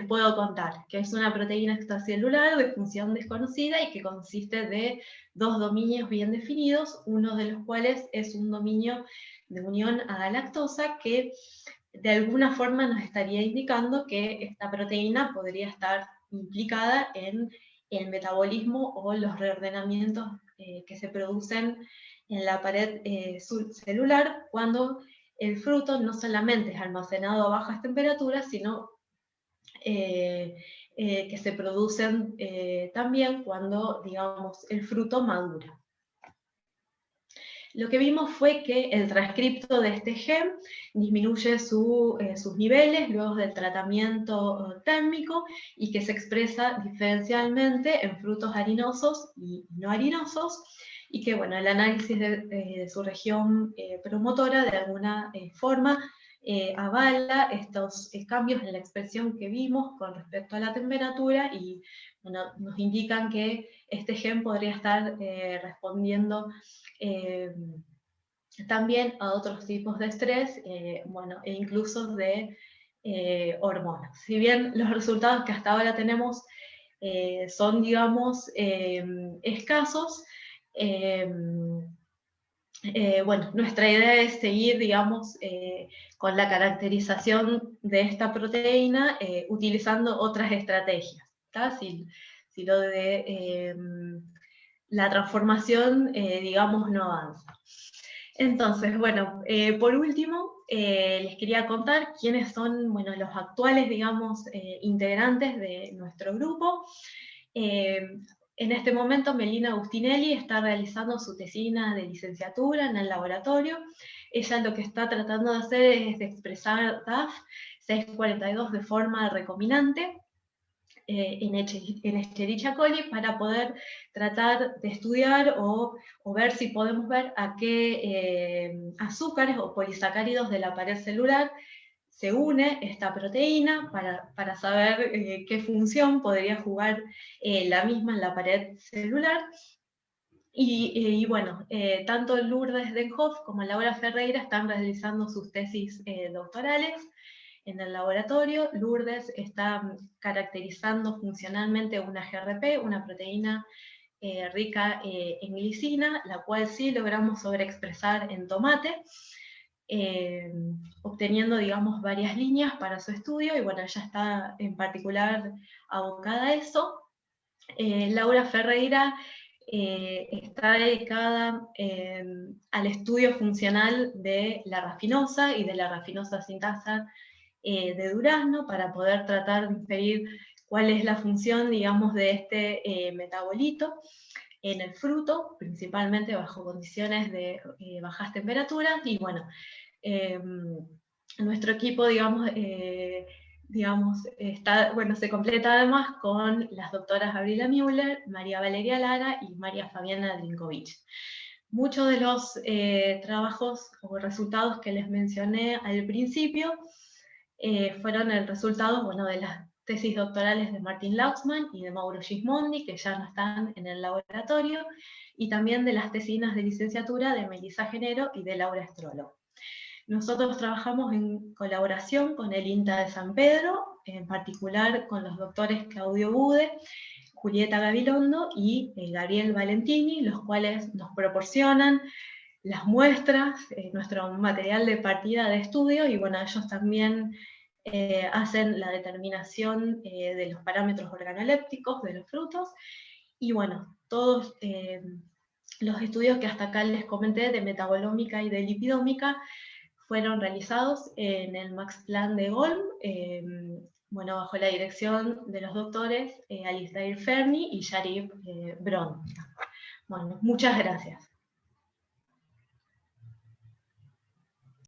[SPEAKER 1] puedo contar? Que es una proteína extracelular de función desconocida y que consiste de 2 dominios bien definidos, uno de los cuales es un dominio de unión a galactosa, que de alguna forma nos estaría indicando que esta proteína podría estar implicada en el metabolismo o los reordenamientos que se producen en la pared celular cuando el fruto no solamente es almacenado a bajas temperaturas, sino que se producen también cuando, digamos, el fruto madura. Lo que vimos fue que el transcripto de este gen disminuye sus niveles luego del tratamiento térmico, y que se expresa diferencialmente en frutos harinosos y no harinosos, y que bueno, el análisis de su región promotora de alguna forma avala estos cambios en la expresión que vimos con respecto a la temperatura, y bueno, nos indican que este gen podría estar respondiendo también a otros tipos de estrés, e incluso de hormonas. Si bien los resultados que hasta ahora tenemos son, digamos, escasos, nuestra idea es seguir, digamos, con la caracterización de esta proteína utilizando otras estrategias, ¿tá? Si lo de la transformación, digamos, no avanza. Entonces, bueno, por último, les quería contar quiénes son, bueno, los actuales, digamos, integrantes de nuestro grupo. En este momento, Melina Agustinelli está realizando su tesina de licenciatura en el laboratorio. Ella lo que está tratando de hacer es de expresar DAF 642 de forma recombinante, en Escherichia coli, para poder tratar de estudiar o ver si podemos ver a qué azúcares o polisacáridos de la pared celular se une esta proteína para saber qué función podría jugar la misma en la pared celular. Y bueno, tanto Lourdes Denhoff como Laura Ferreira están realizando sus tesis doctorales en el laboratorio. Lourdes está caracterizando funcionalmente una GRP, una proteína rica en glicina, la cual sí logramos sobreexpresar en tomate, obteniendo, digamos, varias líneas para su estudio, y bueno, ella está en particular abocada a eso. Laura Ferreira está dedicada al estudio funcional de la rafinosa y de la rafinosa sintasa de durazno, para poder tratar de inferir cuál es la función, digamos, de este metabolito en el fruto, principalmente bajo condiciones de bajas temperaturas. Y bueno, nuestro equipo, se completa además con las doctoras Gabriela Müller, María Valeria Lara y María Fabiana Drinkovich. Muchos de los trabajos o resultados que les mencioné al principio fueron el resultado, bueno, de las tesis doctorales de Martin Lauxman y de Mauro Gismondi, que ya no están en el laboratorio, y también de las tesinas de licenciatura de Melissa Genero y de Laura Strollo. Nosotros trabajamos en colaboración con el INTA de San Pedro, en particular con los doctores Claudio Bude, Julieta Gabilondo y Gabriel Valentini, los cuales nos proporcionan las muestras, nuestro material de partida de estudio, y bueno, ellos también hacen la determinación de los parámetros organolépticos de los frutos. Y bueno, todos los estudios que hasta acá les comenté de metabolómica y de lipidómica fueron realizados en el Max Planck de Golm, bueno, bajo la dirección de los doctores Alistair Fernie y Sharif Bron. Bueno, muchas gracias.